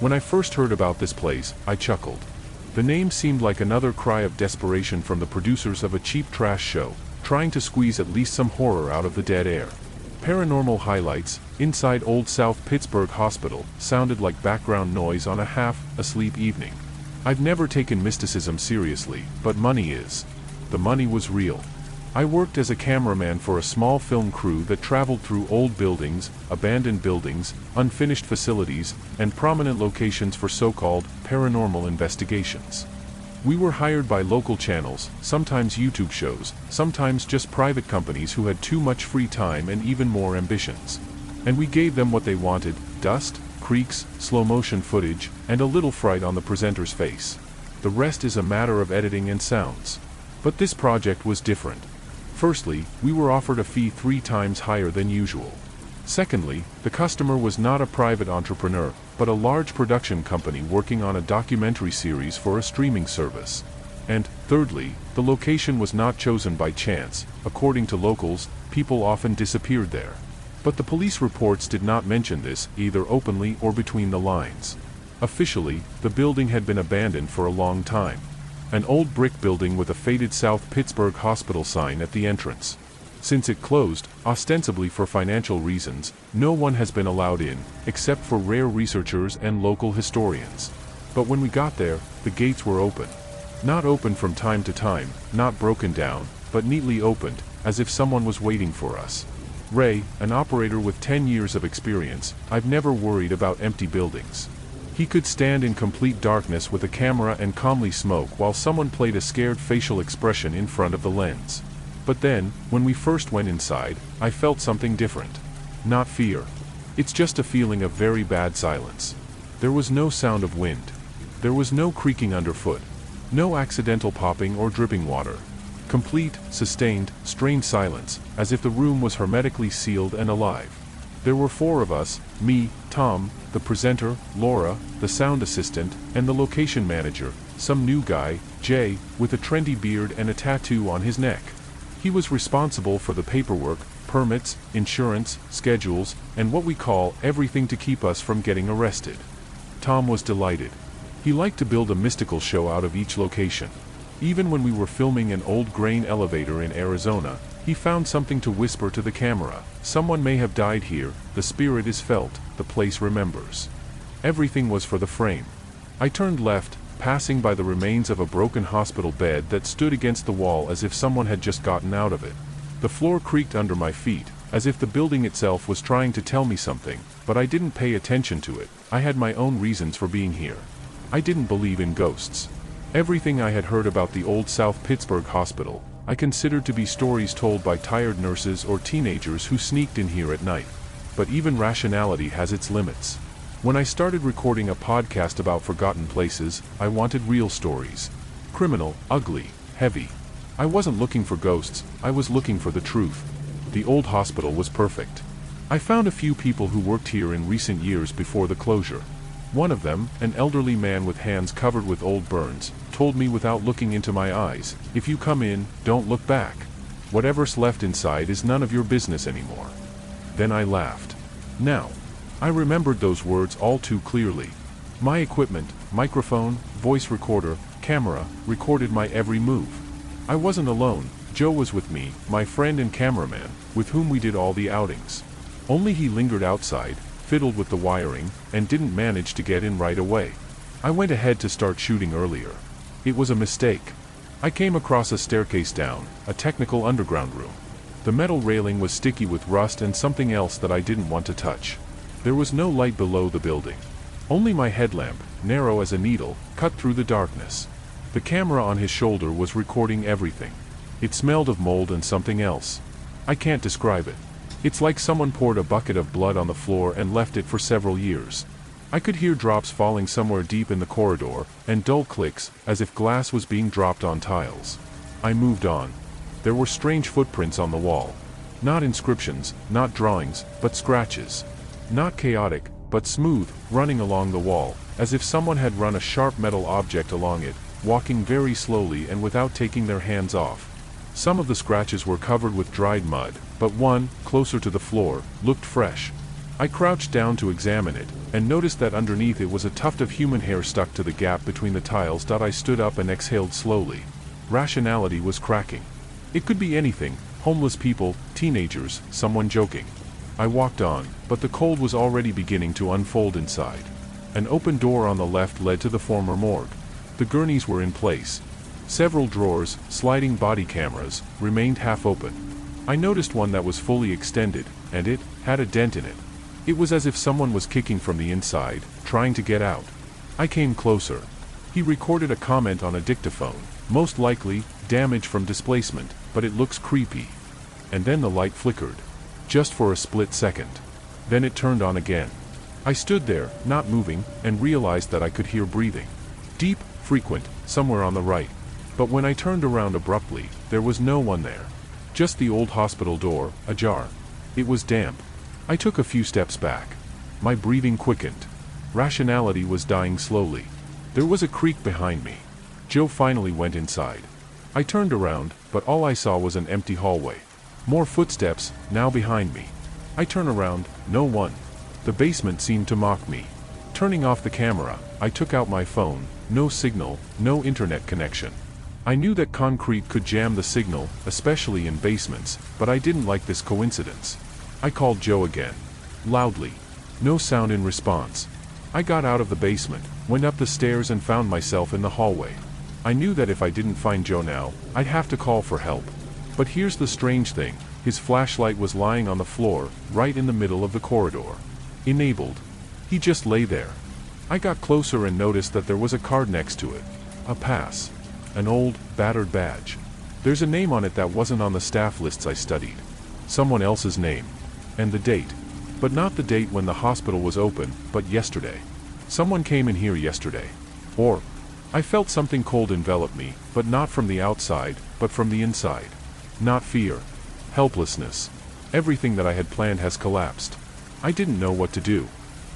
When I first heard about this place, I chuckled. The name seemed like another cry of desperation from the producers of a cheap trash show, trying to squeeze at least some horror out of the dead air. Paranormal highlights, inside Old South Pittsburg Hospital, sounded like background noise on a half-asleep evening. I've never taken mysticism seriously, but money is. The money was real. I worked as a cameraman for a small film crew that traveled through old buildings, abandoned buildings, unfinished facilities, and prominent locations for so-called paranormal investigations. We were hired by local channels, sometimes YouTube shows, sometimes just private companies who had too much free time and even more ambitions. And we gave them what they wanted: dust, creaks, slow-motion footage, and a little fright on the presenter's face. The rest is a matter of editing and sounds. But this project was different. Firstly, we were offered a fee 3 times higher than usual. Secondly, the customer was not a private entrepreneur, but a large production company working on a documentary series for a streaming service. And, thirdly, the location was not chosen by chance. According to locals, people often disappeared there. But the police reports did not mention this, either openly or between the lines. Officially, the building had been abandoned for a long time. An old brick building with a faded South Pittsburg Hospital sign at the entrance. Since it closed, ostensibly for financial reasons, no one has been allowed in, except for rare researchers and local historians. But when we got there, the gates were open. Not open from time to time, not broken down, but neatly opened, as if someone was waiting for us. Ray, an operator with 10 years of experience, I've never worried about empty buildings. He could stand in complete darkness with a camera and calmly smoke while someone played a scared facial expression in front of the lens. But then, when we first went inside, I felt something different. Not fear. It's just a feeling of very bad silence. There was no sound of wind. There was no creaking underfoot. No accidental popping or dripping water. Complete, sustained, strained silence, as if the room was hermetically sealed and alive. There were 4 of us: me, Tom, the presenter, Laura, the sound assistant, and the location manager, some new guy, Jay, with a trendy beard and a tattoo on his neck. He was responsible for the paperwork, permits, insurance, schedules, and what we call everything to keep us from getting arrested. Tom was delighted. He liked to build a mystical show out of each location. Even when we were filming an old grain elevator in Arizona, he found something to whisper to the camera: "Someone may have died here, the spirit is felt, the place remembers." Everything was for the frame. I turned left, passing by the remains of a broken hospital bed that stood against the wall as if someone had just gotten out of it. The floor creaked under my feet, as if the building itself was trying to tell me something, but I didn't pay attention to it. I had my own reasons for being here. I didn't believe in ghosts. Everything I had heard about the Old South Pittsburg Hospital, I considered to be stories told by tired nurses or teenagers who sneaked in here at night. But even rationality has its limits. When I started recording a podcast about forgotten places, I wanted real stories. Criminal, ugly, heavy. I wasn't looking for ghosts, I was looking for the truth. The old hospital was perfect. I found a few people who worked here in recent years before the closure. One of them, an elderly man with hands covered with old burns, told me without looking into my eyes, "If you come in, don't look back. Whatever's left inside is none of your business anymore." Then I laughed. Now, I remembered those words all too clearly. My equipment, microphone, voice recorder, camera, recorded my every move. I wasn't alone. Joe was with me, my friend and cameraman, with whom we did all the outings. Only he lingered outside, fiddled with the wiring, and didn't manage to get in right away. I went ahead to start shooting earlier. It was a mistake. I came across a staircase down, a technical underground room. The metal railing was sticky with rust and something else that I didn't want to touch. There was no light below the building. Only my headlamp, narrow as a needle, cut through the darkness. The camera on his shoulder was recording everything. It smelled of mold and something else. I can't describe it. It's like someone poured a bucket of blood on the floor and left it for several years. I could hear drops falling somewhere deep in the corridor, and dull clicks, as if glass was being dropped on tiles. I moved on. There were strange footprints on the wall. Not inscriptions, not drawings, but scratches. Not chaotic, but smooth, running along the wall, as if someone had run a sharp metal object along it, walking very slowly and without taking their hands off. Some of the scratches were covered with dried mud, but one, closer to the floor, looked fresh. I crouched down to examine it, and noticed that underneath it was a tuft of human hair stuck to the gap between the tiles. I stood up and exhaled slowly. Rationality was cracking. It could be anything: homeless people, teenagers, someone joking. I walked on, but the cold was already beginning to unfold inside. An open door on the left led to the former morgue. The gurneys were in place. Several drawers, sliding body cameras, remained half open. I noticed one that was fully extended, and it had a dent in it. It was as if someone was kicking from the inside, trying to get out. I came closer. He recorded a comment on a dictaphone, most likely damage from displacement, but it looks creepy. And then the light flickered. Just for a split second. Then it turned on again. I stood there, not moving, and realized that I could hear breathing. Deep, frequent, somewhere on the right. But when I turned around abruptly, there was no one there. Just the old hospital door, ajar. It was damp. I took a few steps back. My breathing quickened. Rationality was dying slowly. There was a creak behind me. Joe finally went inside. I turned around, but all I saw was an empty hallway. More footsteps, now behind me. I turn around, no one. The basement seemed to mock me. Turning off the camera, I took out my phone. No signal, no internet connection. I knew that concrete could jam the signal, especially in basements, but I didn't like this coincidence. I called Joe again. Loudly. No sound in response. I got out of the basement, went up the stairs and found myself in the hallway. I knew that if I didn't find Joe now, I'd have to call for help. But here's the strange thing: his flashlight was lying on the floor, right in the middle of the corridor. Enabled. He just lay there. I got closer and noticed that there was a card next to it. A pass. An old, battered badge. There's a name on it that wasn't on the staff lists I studied. Someone else's name. And the date. But not the date when the hospital was open, but yesterday. Someone came in here yesterday. Or, I felt something cold envelop me, but not from the outside, but from the inside. Not fear. Helplessness. Everything that I had planned has collapsed. I didn't know what to do.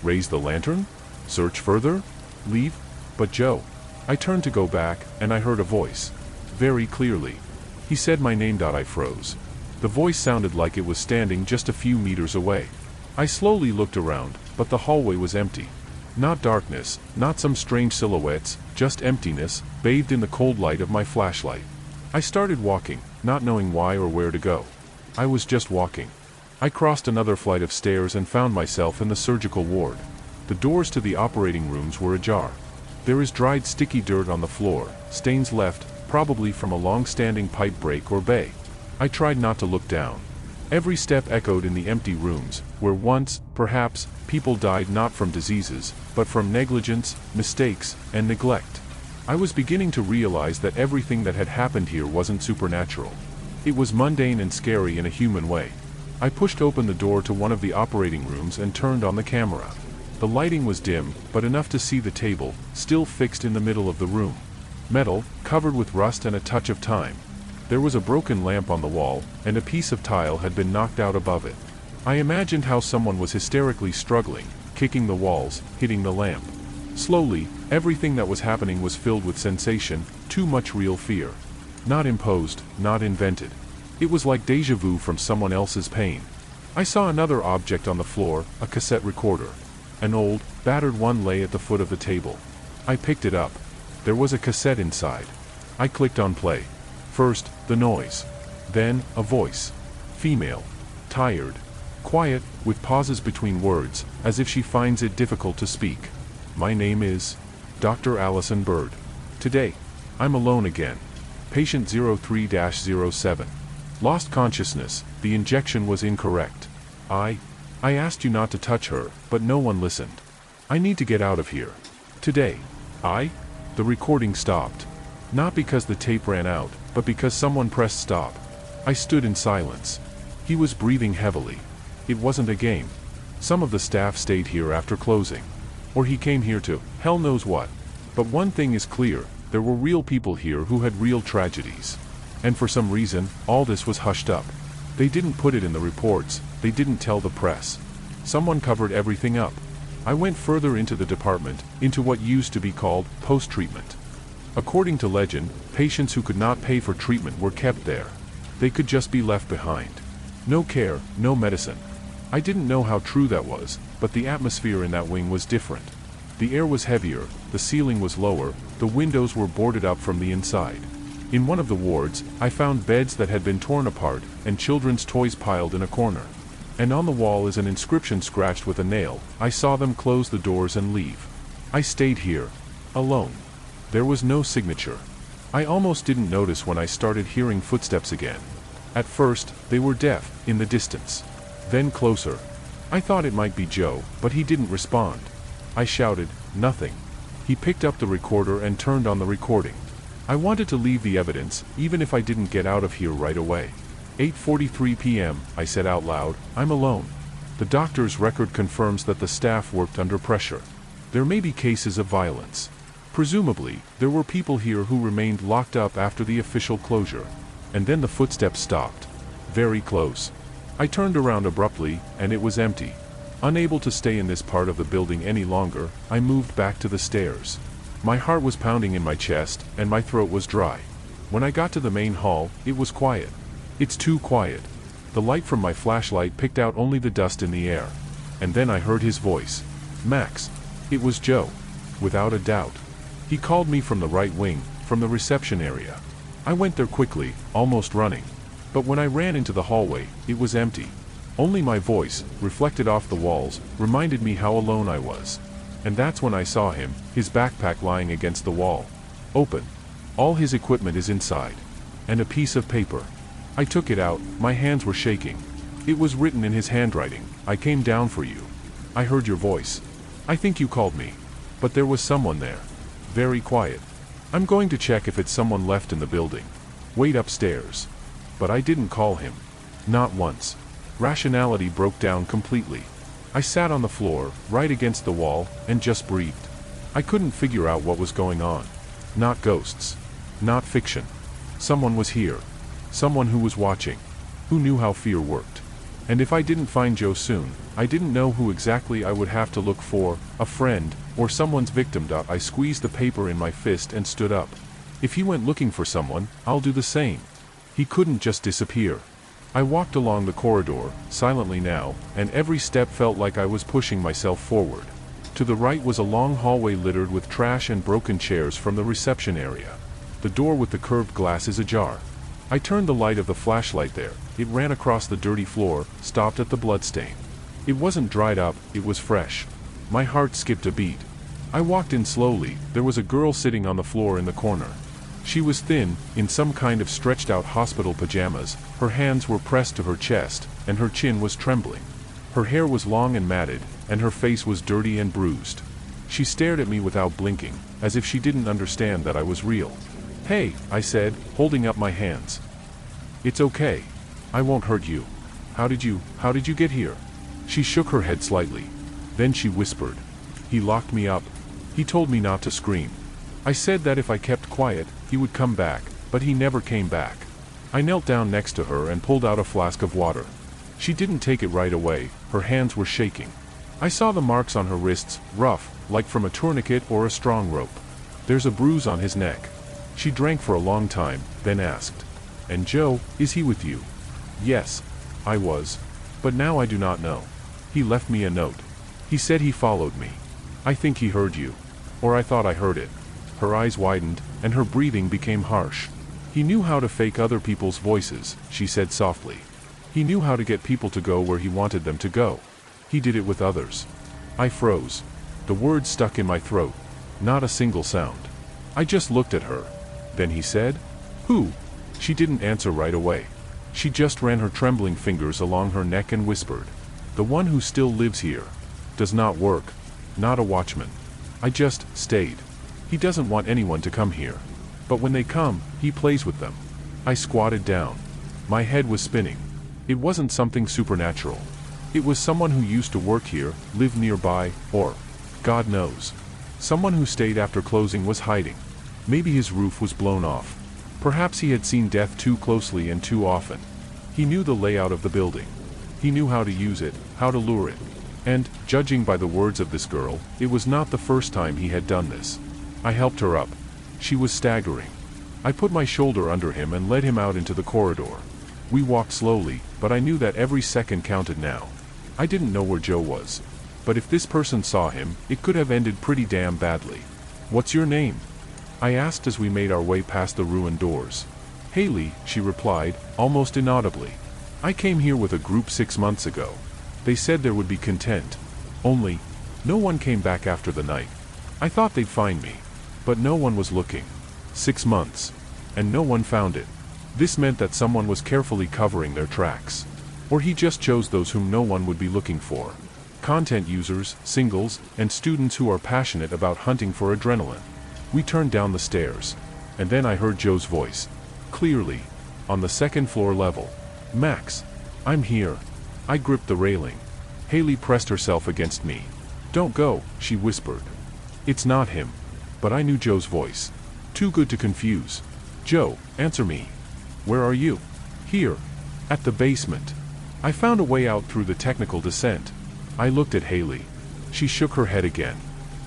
Raise the lantern? Search further? Leave? But Joe. I turned to go back, and I heard a voice. Very clearly. He said my name. I froze. The voice sounded like it was standing just a few meters away. I slowly looked around, but the hallway was empty. Not darkness, not some strange silhouettes, just emptiness, bathed in the cold light of my flashlight. I started walking, not knowing why or where to go. I was just walking. I crossed another flight of stairs and found myself in the surgical ward. The doors to the operating rooms were ajar. There is dried sticky dirt on the floor, stains left, probably from a long-standing pipe break or bay. I tried not to look down. Every step echoed in the empty rooms, where once, perhaps, people died not from diseases, but from negligence, mistakes, and neglect. I was beginning to realize that everything that had happened here wasn't supernatural. It was mundane and scary in a human way. I pushed open the door to one of the operating rooms and turned on the camera. The lighting was dim, but enough to see the table, still fixed in the middle of the room. Metal, covered with rust and a touch of time. There was a broken lamp on the wall, and a piece of tile had been knocked out above it. I imagined how someone was hysterically struggling, kicking the walls, hitting the lamp. Slowly, everything that was happening was filled with sensation, too much real fear. Not imposed, not invented. It was like déjà vu from someone else's pain. I saw another object on the floor, a cassette recorder. An old, battered one lay at the foot of the table. I picked it up. There was a cassette inside. I clicked on play. First, the noise. Then, a voice. Female. Tired. Quiet, with pauses between words, as if she finds it difficult to speak. My name is Dr. Allison Bird. Today, I'm alone again. Patient 03-07. Lost consciousness. The injection was incorrect. I asked you not to touch her, but no one listened. I need to get out of here. Today. The recording stopped. Not because the tape ran out, but because someone pressed stop. I stood in silence. He was breathing heavily. It wasn't a game. Some of the staff stayed here after closing. Or he came here to, hell knows what. But one thing is clear, there were real people here who had real tragedies. And for some reason, all this was hushed up. They didn't put it in the reports, they didn't tell the press. Someone covered everything up. I went further into the department, into what used to be called post-treatment. According to legend, patients who could not pay for treatment were kept there. They could just be left behind. No care, no medicine. I didn't know how true that was, but the atmosphere in that wing was different. The air was heavier, the ceiling was lower, the windows were boarded up from the inside. In one of the wards, I found beds that had been torn apart, and children's toys piled in a corner. And on the wall is an inscription scratched with a nail. I saw them close the doors and leave. I stayed here, alone. There was no signature. I almost didn't notice when I started hearing footsteps again. At first, they were deaf, in the distance. Then closer. I thought it might be Joe, but he didn't respond. I shouted, "Nothing." He picked up the recorder and turned on the recording. I wanted to leave the evidence, even if I didn't get out of here right away. 8:43 p.m., I said out loud, "I'm alone." The doctor's record confirms that the staff worked under pressure. There may be cases of violence. Presumably, there were people here who remained locked up after the official closure. And then the footsteps stopped. Very close. I turned around abruptly, and it was empty. Unable to stay in this part of the building any longer, I moved back to the stairs. My heart was pounding in my chest, and my throat was dry. When I got to the main hall, it was quiet. It's too quiet. The light from my flashlight picked out only the dust in the air. And then I heard his voice. "Max." It was Joe. Without a doubt. He called me from the right wing, from the reception area. I went there quickly, almost running. But when I ran into the hallway, it was empty. Only my voice, reflected off the walls, reminded me how alone I was. And that's when I saw him, his backpack lying against the wall. Open. All his equipment is inside. And a piece of paper. I took it out, my hands were shaking. It was written in his handwriting, "I came down for you. I heard your voice. I think you called me." But there was someone there. Very quiet. I'm going to check if it's someone left in the building. Wait upstairs. But I didn't call him. Not once. Rationality broke down completely. I sat on the floor, right against the wall, and just breathed. I couldn't figure out what was going on. Not ghosts. Not fiction. Someone was here. Someone who was watching. Who knew how fear worked. And if I didn't find Joe soon, I didn't know who exactly I would have to look for, a friend, or someone's victim. I squeezed the paper in my fist and stood up. If he went looking for someone, I'll do the same. He couldn't just disappear. I walked along the corridor, silently now, and every step felt like I was pushing myself forward. To the right was a long hallway littered with trash and broken chairs from the reception area. The door with the curved glass is ajar. I turned the light of the flashlight there. It ran across the dirty floor, stopped at the bloodstain. It wasn't dried up, it was fresh. My heart skipped a beat. I walked in slowly. There was a girl sitting on the floor in the corner. She was thin, in some kind of stretched-out hospital pajamas, her hands were pressed to her chest, and her chin was trembling. Her hair was long and matted, and her face was dirty and bruised. She stared at me without blinking, as if she didn't understand that I was real. "Hey," I said, holding up my hands. "It's okay. I won't hurt you. How did you get here?" She shook her head slightly. Then she whispered, "He locked me up. He told me not to scream. I said that if I kept quiet, he would come back, but he never came back." I knelt down next to her and pulled out a flask of water. She didn't take it right away, her hands were shaking. I saw the marks on her wrists, rough, like from a tourniquet or a strong rope. "There's a bruise on his neck." She drank for a long time, then asked, "And Joe, is he with you?" "Yes, I was. But now I do not know. He left me a note. He said he followed me. I think he heard you. Or I thought I heard it." Her eyes widened, and her breathing became harsh. "He knew how to fake other people's voices," she said softly. "He knew how to get people to go where he wanted them to go. He did it with others." I froze. The words stuck in my throat. Not a single sound. I just looked at her. Then he said, "Who?" She didn't answer right away. She just ran her trembling fingers along her neck and whispered, "The one who still lives here. Does not work. Not a watchman. I just stayed. He doesn't want anyone to come here. But when they come, he plays with them." I squatted down. My head was spinning. It wasn't something supernatural. It was someone who used to work here, lived nearby, or, God knows. Someone who stayed after closing was hiding. Maybe his roof was blown off. Perhaps he had seen death too closely and too often. He knew the layout of the building. He knew how to use it, how to lure it. And, judging by the words of this girl, it was not the first time he had done this. I helped her up. She was staggering. I put my shoulder under him and led him out into the corridor. We walked slowly, but I knew that every second counted now. I didn't know where Joe was. But if this person saw him, it could have ended pretty damn badly. "What's your name?" I asked as we made our way past the ruined doors. "Haley," she replied, almost inaudibly. "I came here with a group 6 months ago. They said there would be content. Only, no one came back after the night. I thought they'd find me. But no one was looking. 6 months. And no one found it. This meant that someone was carefully covering their tracks. Or he just chose those whom no one would be looking for. Content users, singles, and students who are passionate about hunting for adrenaline." We turned down the stairs. And then I heard Joe's voice. Clearly. On the second floor level. "Max. I'm here." I gripped the railing. Haley pressed herself against me. "Don't go," she whispered. "It's not him." But I knew Joe's voice. Too good to confuse. "Joe, answer me." "Where are you?" "Here. At the basement." I found a way out through the technical descent. I looked at Haley. She shook her head again.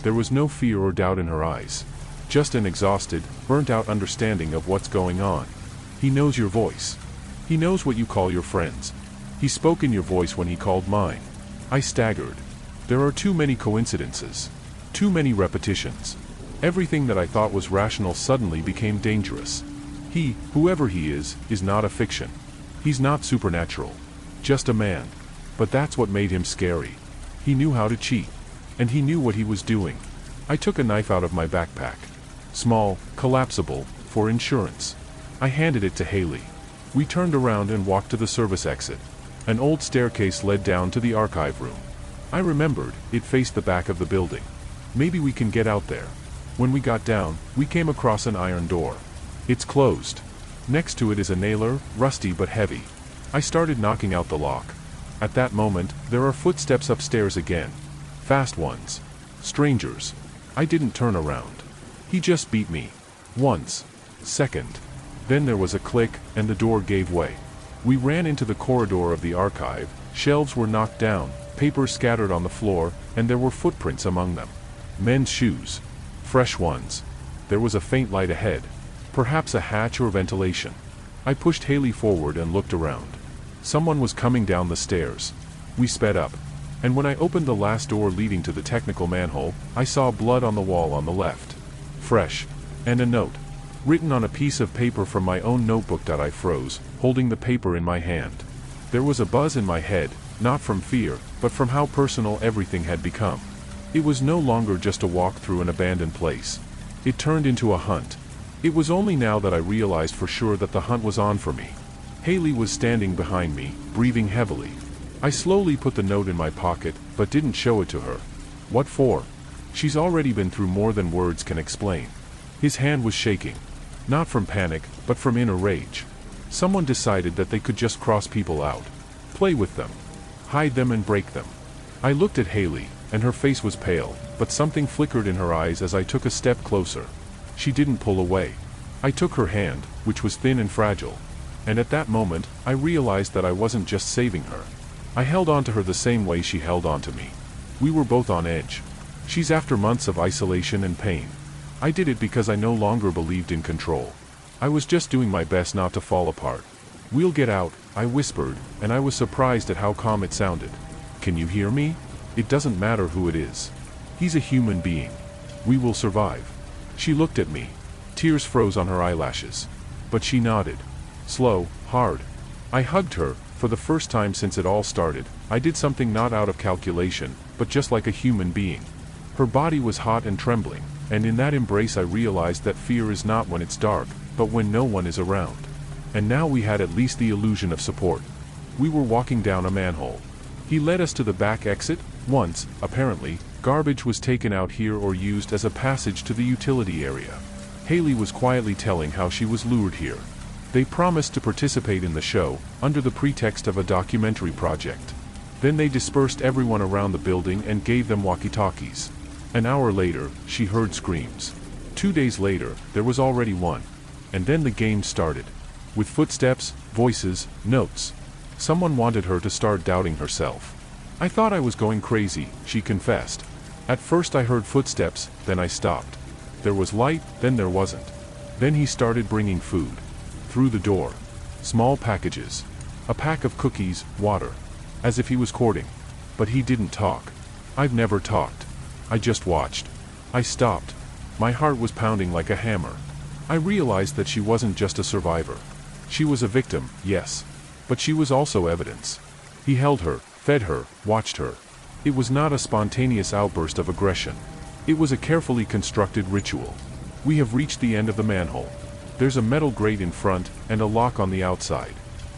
There was no fear or doubt in her eyes. Just an exhausted, burnt-out understanding of what's going on. "He knows your voice. He knows what you call your friends. He spoke in your voice when he called mine." I staggered. There are too many coincidences. Too many repetitions. Everything that I thought was rational suddenly became dangerous. He, whoever he is not a fiction. He's not supernatural. Just a man. But that's what made him scary. He knew how to cheat. And he knew what he was doing. I took a knife out of my backpack. Small, collapsible, for insurance. I handed it to Haley. We turned around and walked to the service exit. An old staircase led down to the archive room. I remembered, it faced the back of the building. Maybe we can get out there. When we got down, we came across an iron door. It's closed. Next to it is a nailer, rusty but heavy. I started knocking out the lock. At that moment, there are footsteps upstairs again. Fast ones. Strangers. I didn't turn around. He just beat me. Once. Second. Then there was a click, and the door gave way. We ran into the corridor of the archive. Shelves were knocked down, papers scattered on the floor, and there were footprints among them. Men's shoes. Fresh ones. There was a faint light ahead. Perhaps a hatch or ventilation. I pushed Haley forward and looked around. Someone was coming down the stairs. We sped up. And when I opened the last door leading to the technical manhole, I saw blood on the wall on the left. Fresh. And a note. Written on a piece of paper from my own notebook. I froze, holding the paper in my hand. There was a buzz in my head, not from fear, but from how personal everything had become. It was no longer just a walk through an abandoned place. It turned into a hunt. It was only now that I realized for sure that the hunt was on for me. Haley was standing behind me, breathing heavily. I slowly put the note in my pocket, but didn't show it to her. What for? She's already been through more than words can explain. His hand was shaking. Not from panic, but from inner rage. Someone decided that they could just cross people out. Play with them. Hide them and break them. I looked at Haley, and her face was pale, but something flickered in her eyes as I took a step closer. She didn't pull away. I took her hand, which was thin and fragile. And at that moment, I realized that I wasn't just saving her. I held on to her the same way she held on to me. We were both on edge. She's after months of isolation and pain. I did it because I no longer believed in control. I was just doing my best not to fall apart. "We'll get out," I whispered, and I was surprised at how calm it sounded. "Can you hear me? It doesn't matter who it is. He's a human being. We will survive." She looked at me. Tears froze on her eyelashes. But she nodded. Slow, hard. I hugged her. For the first time since it all started, I did something not out of calculation, but just like a human being. Her body was hot and trembling, and in that embrace I realized that fear is not when it's dark, but when no one is around. And now we had at least the illusion of support. We were walking down a manhole. He led us to the back exit. Once, apparently, garbage was taken out here or used as a passage to the utility area. Haley was quietly telling how she was lured here. They promised to participate in the show, under the pretext of a documentary project. Then they dispersed everyone around the building and gave them walkie-talkies. An hour later, she heard screams. 2 days later, there was already one. And then the game started. With footsteps, voices, notes. Someone wanted her to start doubting herself. I thought I was going crazy, she confessed. At first I heard footsteps, then I stopped. There was light, then there wasn't. Then he started bringing food. Through the door. Small packages. A pack of cookies, water. As if he was courting. But he didn't talk. I've never talked. I just watched. I stopped. My heart was pounding like a hammer. I realized that she wasn't just a survivor. She was a victim, yes. But she was also evidence. He held her, fed her, watched her. It was not a spontaneous outburst of aggression. It was a carefully constructed ritual. We have reached the end of the manhole. There's a metal grate in front, and a lock on the outside.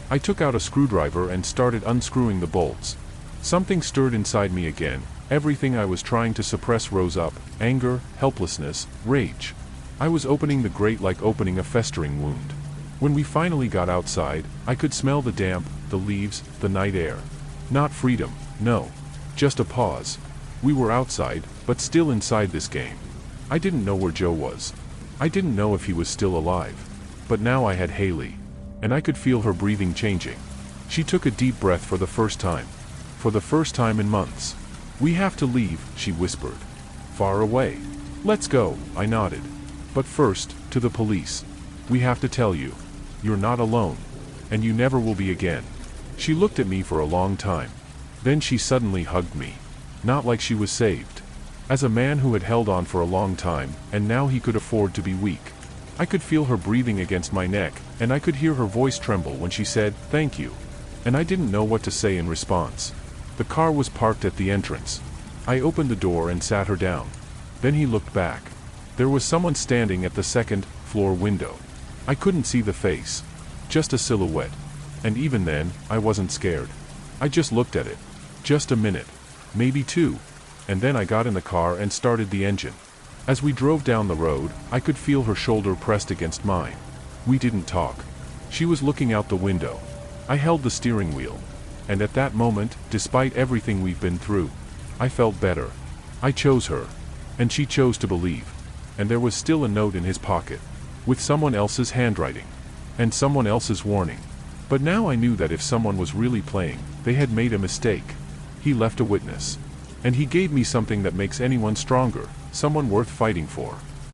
I took out a screwdriver and started unscrewing the bolts. Something stirred inside me again. Everything I was trying to suppress rose up: anger, helplessness, rage. I was opening the grate like opening a festering wound. When we finally got outside, I could smell the damp, the leaves, the night air. Not freedom, no. Just a pause. We were outside, but still inside this game. I didn't know where Joe was. I didn't know if he was still alive. But now I had Haley. And I could feel her breathing changing. She took a deep breath for the first time. For the first time in months. "We have to leave," she whispered. "Far away." "Let's go," I nodded. "But first, to the police. We have to tell you. You're not alone. And you never will be again." She looked at me for a long time. Then she suddenly hugged me. Not like she was saved. As a man who had held on for a long time, and now he could afford to be weak. I could feel her breathing against my neck, and I could hear her voice tremble when she said, "Thank you." And I didn't know what to say in response. The car was parked at the entrance. I opened the door and sat her down. Then he looked back. There was someone standing at the second-floor window. I couldn't see the face. Just a silhouette. And even then, I wasn't scared. I just looked at it. Just a minute. Maybe two. And then I got in the car and started the engine. As we drove down the road, I could feel her shoulder pressed against mine. We didn't talk. She was looking out the window. I held the steering wheel. And at that moment, despite everything we've been through, I felt better. I chose her. And she chose to believe. And there was still a note in his pocket. With someone else's handwriting. And someone else's warning. But now I knew that if someone was really playing, they had made a mistake. He left a witness. And he gave me something that makes anyone stronger, someone worth fighting for.